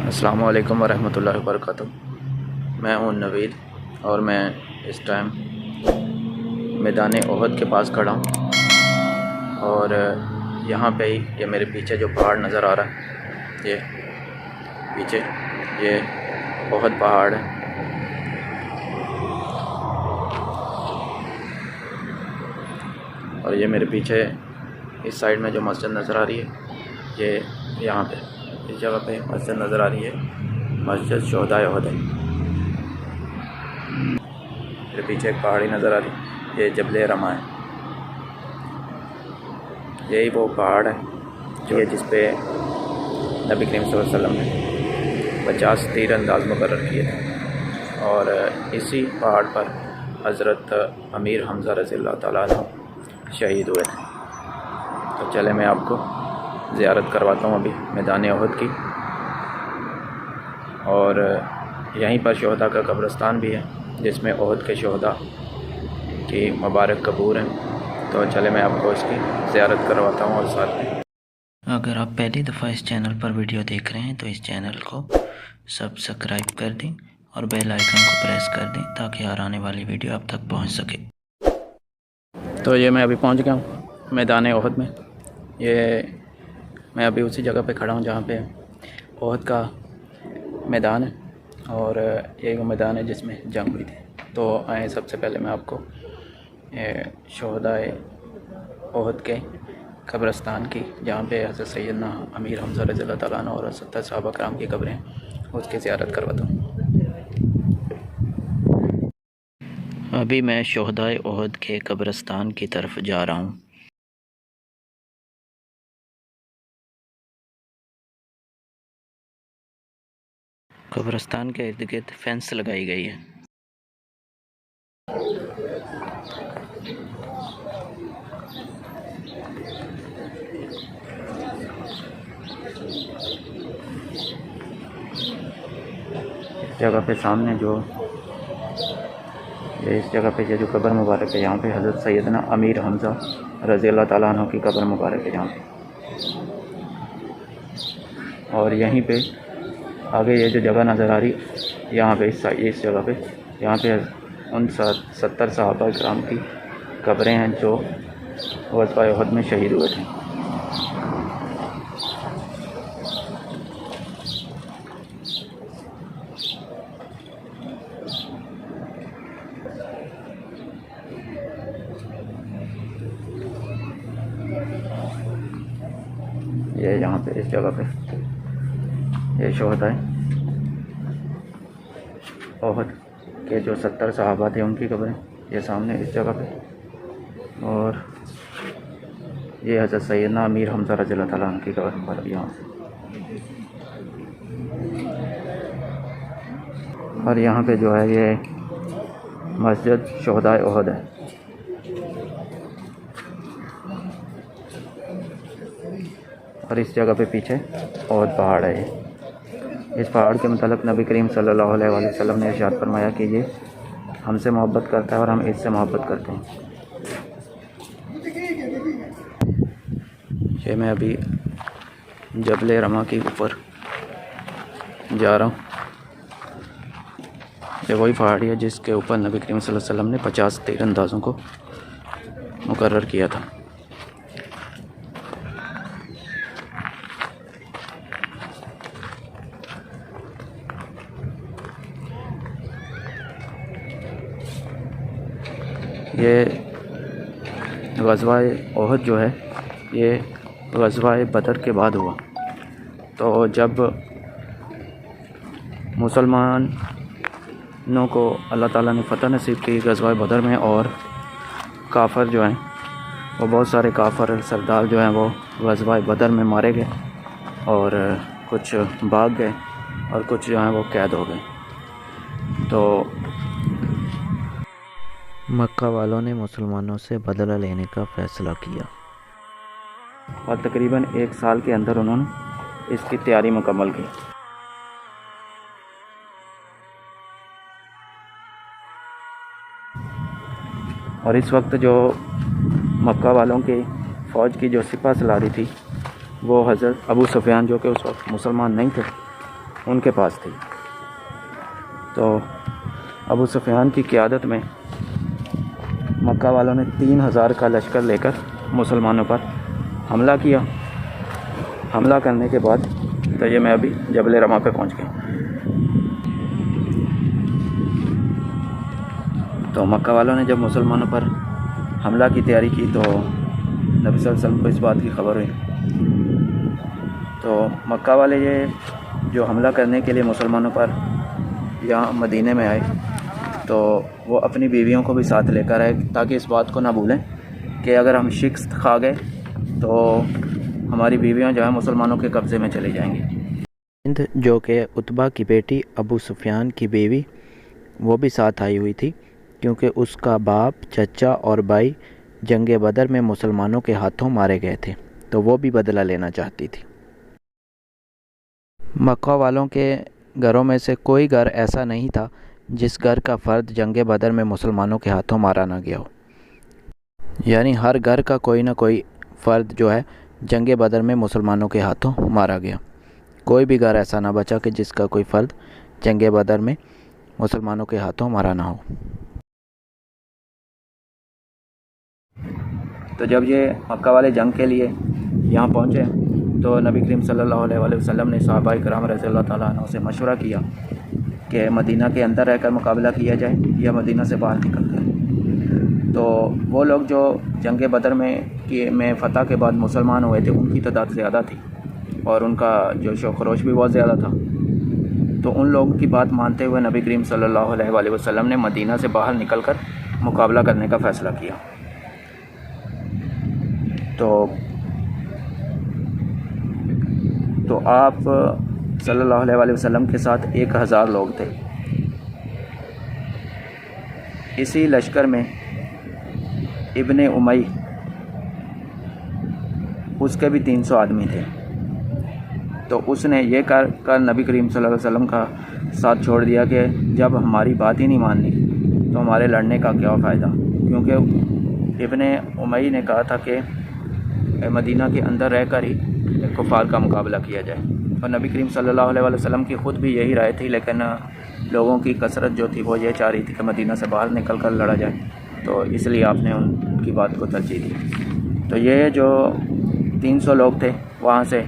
السلام علیکم ورحمۃ اللہ وبرکاتہ۔ میں ہوں نوید اور میں اس ٹائم میدان احد کے پاس کھڑا ہوں، اور یہاں پہ ہی یہ میرے پیچھے جو پہاڑ نظر آ رہا ہے، یہ پیچھے یہ احد پہاڑ ہے۔ اور یہ میرے پیچھے اس سائڈ میں جو مسجد نظر آ رہی ہے، یہ یہاں پہ اس جگہ پہ مسجد نظر آ رہی ہے، مسجد شہدائے احد ہے۔ میرے پیچھے ایک پہاڑی نظر آ رہی ہے، یہ جبل رما ہے۔ یہی وہ پہاڑ ہے جو جس پہ نبی کریم صلی اللہ علیہ وسلم نے 50 تیر انداز مقرر کیے تھے، اور اسی پہاڑ پر حضرت امیر حمزہ رضی اللہ تعالیٰ عنہ شہید ہوئے تھے۔ تو چلے میں آپ کو زیارت کرواتا ہوں ابھی میدان احد کی، اور یہیں پر شہداء کا قبرستان بھی ہے جس میں احد کے شہداء کی مبارک قبور ہیں۔ تو چلے میں آپ کو اس کی زیارت کرواتا ہوں، اور ساتھ میں اگر آپ پہلی دفعہ اس چینل پر ویڈیو دیکھ رہے ہیں تو اس چینل کو سبسکرائب کر دیں اور بیل آئیکن کو پریس کر دیں تاکہ ہر آنے والی ویڈیو آپ تک پہنچ سکے۔ تو یہ میں ابھی پہنچ گیا ہوں میدان احد میں۔ یہ میں ابھی اسی جگہ پہ کھڑا ہوں جہاں پہ احد کا میدان ہے، اور یہ وہ میدان ہے جس میں جنگ ہوئی تھی۔ تو آئیں سب سے پہلے میں آپ کو شہداء احد کے قبرستان کی، جہاں پہ حضرت سیدنا امیر حمزہ رضی اللہ تعالیٰ عنہ اور 70 صحابہ کرام کی قبریں ہیں، اس کی زیارت کرواتا ہوں۔ ابھی میں شہداء احد کے قبرستان کی طرف جا رہا ہوں۔ قبرستان کے ارد گرد فینس لگائی گئی ہے۔ اس جگہ پہ سامنے اس جگہ پہ یہ جو قبر مبارک ہے، یہاں پہ حضرت سیدنا امیر حمزہ رضی اللہ تعالیٰ عنہ کی قبر مبارک ہے یہاں پہ۔ اور یہیں پہ آگے یہ جو جگہ نظر آ رہی، یہاں پہ اس جگہ پہ یہاں پہ ان 70 صحابہ کرام کی قبریں ہیں جو غزوہ احد میں شہید ہوئے تھے۔ یہ یہاں پہ اس جگہ پہ یہ شہداء احد کے جو 70 صحابہ تھے ان کی قبریں یہ سامنے اس جگہ پہ، اور یہ حضرت سیدنا امیر حمزہ رضی اللہ تعالیٰ عنہ کی قبر پر یہاں پہ۔ اور یہاں پہ جو ہے یہ مسجد شہداء احد ہے۔ اور اس جگہ پہ پیچھے احد پہاڑ ہے۔ اس پہاڑ کے متعلق نبی کریم صلی اللہ علیہ وآلہ وسلم نے ارشاد فرمایا کہ یہ ہم سے محبت کرتا ہے اور ہم اس سے محبت کرتے ہیں۔ یہ میں ابھی جبل رما کے اوپر جا رہا ہوں۔ یہ وہی پہاڑی ہے جس کے اوپر نبی کریم صلی اللہ علیہ وسلم نے 50 تیر اندازوں کو مقرر کیا تھا۔ یہ غزوہ احد جو ہے یہ غزوہ بدر کے بعد ہوا۔ تو جب مسلمانوں کو اللہ تعالیٰ نے فتح نصیب کی غزوہ بدر میں، اور کافر جو ہیں وہ بہت سارے کافر سردار جو ہیں وہ غزوہ بدر میں مارے گئے، اور کچھ بھاگ گئے اور کچھ جو ہیں وہ قید ہو گئے۔ تو مکہ والوں نے مسلمانوں سے بدلہ لینے کا فیصلہ کیا، اور تقریباً 1 سال کے اندر انہوں نے اس کی تیاری مکمل کی۔ اور اس وقت جو مکہ والوں کی فوج کی جو سپہ سالاری تھی وہ حضرت ابو سفیان، جو کہ اس وقت مسلمان نہیں تھے، ان کے پاس تھی۔ تو ابو سفیان کی قیادت میں مکہ والوں نے 3000 کا لشکر لے کر مسلمانوں پر حملہ کیا۔ حملہ کرنے کے بعد تو یہ میں ابھی جبل رما پہ پہنچ گیا۔ تو مکہ والوں نے جب مسلمانوں پر حملہ کی تیاری کی تو نبی صلی اللہ علیہ وسلم کو اس بات کی خبر ہوئی۔ تو مکہ والے یہ جو حملہ کرنے کے لیے مسلمانوں پر یہاں مدینے میں آئے تو وہ اپنی بیویوں کو بھی ساتھ لے کر آئے تاکہ اس بات کو نہ بھولیں کہ اگر ہم شکست کھا گئے تو ہماری بیویاں جو ہیں مسلمانوں کے قبضے میں چلی جائیں گی۔ ہند جو کہ عتبہ کی بیٹی ابو سفیان کی بیوی وہ بھی ساتھ آئی ہوئی تھی، کیونکہ اس کا باپ، چچا اور بھائی جنگ بدر میں مسلمانوں کے ہاتھوں مارے گئے تھے، تو وہ بھی بدلہ لینا چاہتی تھی۔ مکہ والوں کے گھروں میں سے کوئی گھر ایسا نہیں تھا جس گھر کا فرد جنگ بدر میں مسلمانوں کے ہاتھوں مارا نہ گیا ہو، یعنی ہر گھر کا کوئی نہ کوئی فرد جو ہے جنگ بدر میں مسلمانوں کے ہاتھوں مارا گیا۔ کوئی بھی گھر ایسا نہ بچا کہ جس کا کوئی فرد جنگ بدر میں مسلمانوں کے ہاتھوں مارا نہ ہو۔ تو جب یہ مکہ والے جنگ کے لیے یہاں پہنچے تو نبی کریم صلی اللہ علیہ وآلہ وسلم نے صحابہ کرام رضی اللہ تعالیٰ عنہ سے مشورہ کیا کہ مدینہ کے اندر رہ کر مقابلہ کیا جائے یا مدینہ سے باہر نکل کر۔ تو وہ لوگ جو جنگ بدر میں فتح کے بعد مسلمان ہوئے تھے ان کی تعداد زیادہ تھی اور ان کا جوش و خروش بھی بہت زیادہ تھا۔ تو ان لوگوں کی بات مانتے ہوئے نبی کریم صلی اللہ علیہ وآلہ وسلم نے مدینہ سے باہر نکل کر مقابلہ کرنے کا فیصلہ کیا۔ تو آپ صلی اللہ علیہ وآلہ وسلم کے ساتھ 1000 لوگ تھے۔ اسی لشکر میں ابن امی اس کے بھی 300 آدمی تھے۔ تو اس نے یہ کر نبی کریم صلی اللہ علیہ وسلم کا ساتھ چھوڑ دیا کہ جب ہماری بات ہی نہیں ماننی تو ہمارے لڑنے کا کیا فائدہ، کیونکہ ابن امی نے کہا تھا کہ مدینہ کے اندر رہ کر ہی کفار کا مقابلہ کیا جائے، اور نبی کریم صلی اللہ علیہ وآلہ وسلم کی خود بھی یہی رائے تھی، لیکن لوگوں کی کثرت جو تھی وہ یہ چاہ رہی تھی کہ مدینہ سے باہر نکل کر لڑا جائے، تو اس لیے آپ نے ان کی بات کو ترجیح دی۔ تو یہ جو 300 لوگ تھے وہاں سے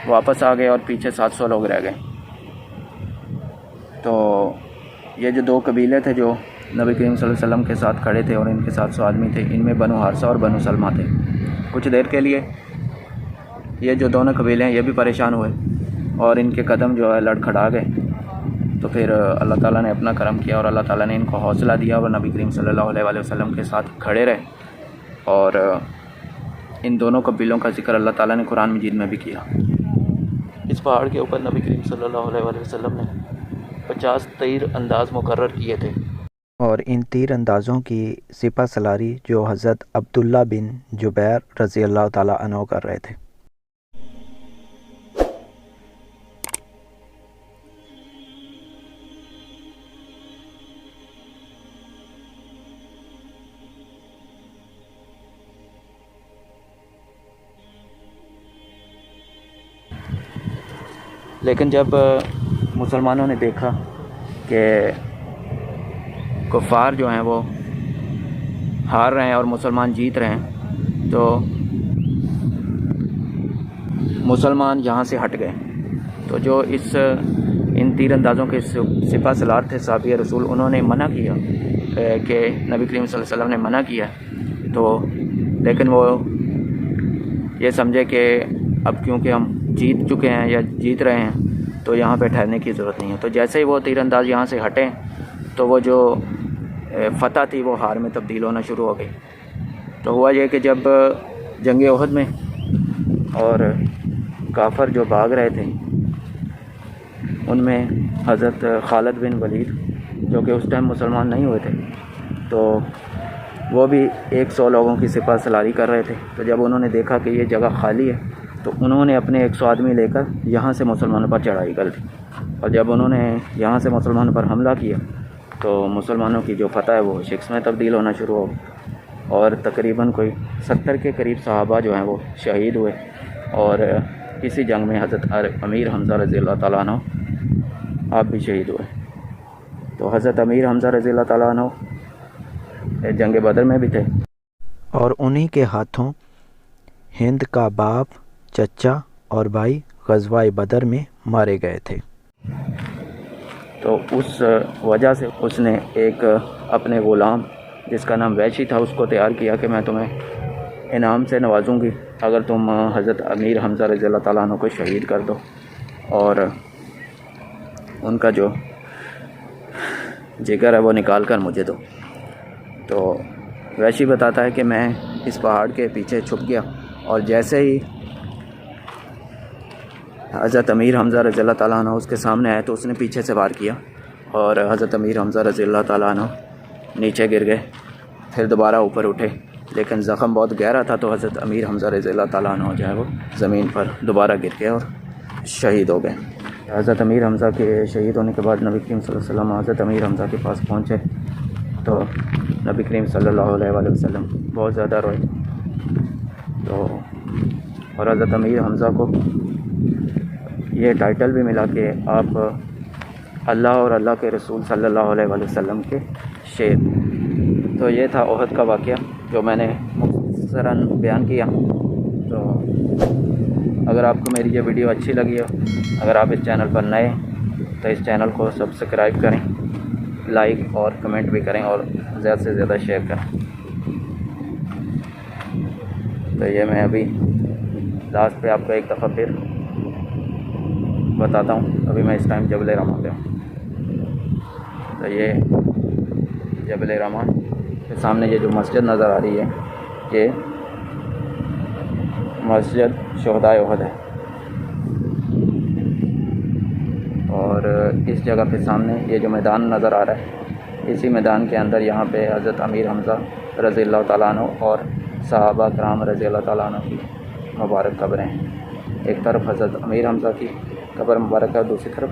واپس آ گئے اور پیچھے 700 لوگ رہ گئے۔ تو یہ جو 2 قبیلے تھے جو نبی کریم صلی اللہ علیہ وسلم کے ساتھ کھڑے تھے اور ان کے 700 آدمی تھے، ان میں بنو حارثہ اور بنو سلمہ تھے۔ کچھ دیر کے لیے یہ جو دونوں قبیلے ہیں یہ بھی پریشان ہوئے اور ان کے قدم جو ہے لڑکھڑا گئے۔ تو پھر اللہ تعالیٰ نے اپنا کرم کیا اور اللہ تعالیٰ نے ان کو حوصلہ دیا اور نبی کریم صلی اللہ علیہ وآلہ وسلم کے ساتھ کھڑے رہے، اور ان دونوں قبیلوں کا ذکر اللہ تعالیٰ نے قرآن مجید میں بھی کیا۔ اس پہاڑ کے اوپر نبی کریم صلی اللہ علیہ وآلہ وسلم نے 50 تیر انداز مقرر کیے تھے، اور ان تیر اندازوں کی سپہ سالاری جو حضرت عبداللہ بن جبیر رضی اللہ تعالیٰ عنہ کر رہے تھے۔ لیکن جب مسلمانوں نے دیکھا کہ کفار جو ہیں وہ ہار رہے ہیں اور مسلمان جیت رہے ہیں تو مسلمان یہاں سے ہٹ گئے۔ تو جو ان تیر اندازوں کے سپہ سالار تھے صحابہ رسول، انہوں نے منع کیا کہ نبی کریم صلی اللہ علیہ وسلم نے منع کیا، تو لیکن وہ یہ سمجھے کہ اب کیونکہ ہم جیت چکے ہیں یا جیت رہے ہیں تو یہاں پہ ٹھہرنے کی ضرورت نہیں ہے۔ تو جیسے ہی وہ تیر انداز یہاں سے ہٹیں تو وہ جو فتح تھی وہ ہار میں تبدیل ہونا شروع ہو گئی۔ تو ہوا یہ کہ جب جنگ احد میں اور کافر جو بھاگ رہے تھے ان میں حضرت خالد بن ولید جو کہ اس ٹائم مسلمان نہیں ہوئے تھے، تو وہ بھی 100 لوگوں کی سپہ سالاری کر رہے تھے۔ تو جب انہوں نے دیکھا کہ یہ جگہ خالی ہے تو انہوں نے اپنے 100 آدمی لے کر یہاں سے مسلمانوں پر چڑھائی کر دی، اور جب انہوں نے یہاں سے مسلمانوں پر حملہ کیا تو مسلمانوں کی جو فتح ہے وہ شکست میں تبدیل ہونا شروع ہو گئی، اور تقریباً کوئی 70 کے قریب صحابہ جو ہیں وہ شہید ہوئے، اور اسی جنگ میں حضرت امیر حمزہ رضی اللہ تعالیٰ عنہ آپ بھی شہید ہوئے۔ تو حضرت امیر حمزہ رضی اللہ تعالیٰ عنہ جنگ بدر میں بھی تھے، اور انہی کے ہاتھوں ہند کا باپ، چچا اور بھائی غزوہ بدر میں مارے گئے تھے۔ تو اس وجہ سے اس نے ایک اپنے غلام جس کا نام ویشی تھا اس کو تیار کیا کہ میں تمہیں انعام سے نوازوں گی اگر تم حضرت امیر حمزہ رضی اللہ تعالیٰ عنہ کو شہید کر دو اور ان کا جو جگر ہے وہ نکال کر مجھے دو۔ تو ویشی بتاتا ہے کہ میں اس پہاڑ کے پیچھے چھپ گیا اور جیسے ہی حضرت امیر حمزہ رضی اللہ تعالیٰ عنہ اس کے سامنے آئے تو اس نے پیچھے سے وار کیا اور حضرت امیر حمزہ رضی اللہ تعالیٰ عنہ نیچے گر گئے، پھر دوبارہ اوپر اٹھے لیکن زخم بہت گہرا تھا، تو حضرت امیر حمزہ رضی اللہ تعالیٰ عنہ جو ہے وہ زمین پر دوبارہ گر گئے اور شہید ہو گئے۔ حضرت امیر حمزہ کے شہید ہونے کے بعد نبی کریم صلی اللہ علیہ وسلم حضرت امیر حمزہ کے پاس پہنچے تو نبی کریم صلی اللہ علیہ وآلہ وسلم بہت زیادہ روئے۔ تو اور حضرت امیر حمزہ کو یہ ٹائٹل بھی ملا کہ آپ اللہ اور اللہ کے رسول صلی اللہ علیہ وآلہ وسلم کے شیر۔ تو یہ تھا احد کا واقعہ جو میں نے مختصراً بیان کیا۔ تو اگر آپ کو میری یہ ویڈیو اچھی لگی ہو، اگر آپ اس چینل پر نئے تو اس چینل کو سبسکرائب کریں، لائک اور کمنٹ بھی کریں اور زیادہ سے زیادہ شیئر کریں۔ تو یہ میں ابھی لاسٹ پہ آپ کو ایک دفعہ پھر بتاتا ہوں، ابھی میں اس ٹائم جبل رحمہ پہ ہوں۔ تو یہ جبل رحمہ کے سامنے یہ جو مسجد نظر آ رہی ہے یہ مسجد شہدائے احد ہے، اور اس جگہ پہ سامنے یہ جو میدان نظر آ رہا ہے اسی میدان کے اندر یہاں پہ حضرت امیر حمزہ رضی اللہ تعالیٰ عنہ اور صحابہ کرام رضی اللہ تعالیٰ عنہ کی مبارک قبریں ہیں۔ ایک طرف حضرت امیر حمزہ کی قبر مبارک ہے، دوسری طرف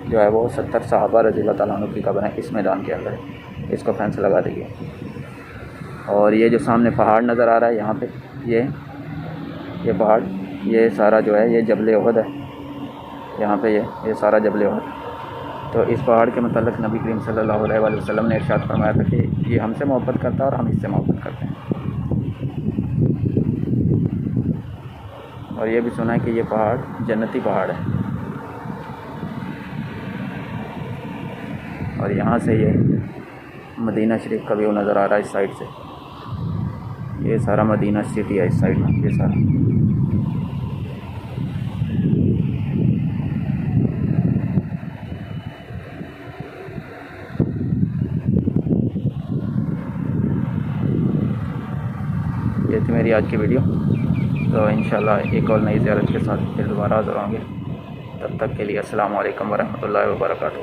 جو ہے وہ 70 صحابہ رضی اللہ تعالیٰ عنہ کی قبریں اس میدان کے اندر ہے۔ اس کو فینس لگا دیجیے۔ اور یہ جو سامنے پہاڑ نظر آ رہا ہے یہاں پہ یہ پہاڑ، یہ سارا جو ہے یہ جبل احد ہے، یہاں پہ یہ سارا جبل احد۔ تو اس پہاڑ کے متعلق نبی کریم صلی اللہ علیہ وآلہ وسلم نے ارشاد فرمایا تھا کہ یہ ہم سے محبت کرتا ہے اور ہم اس سے محبت کرتے ہیں۔ اور یہ بھی سنا ہے کہ یہ پہاڑ جنتی پہاڑ ہے، اور یہاں سے یہ مدینہ شریف کا ویو نظر آ رہا ہے اس سائڈ سے، یہ سارا مدینہ سٹی ہے اس سائڈ میں، یہ سارا۔ یہ تھی میری آج کی ویڈیو، تو انشاءاللہ ایک اور نئی زیارت کے ساتھ پھر دوبارہ حاضر ہوں گے۔ تب تک کے لیے السلام علیکم ورحمۃ اللہ وبرکاتہ۔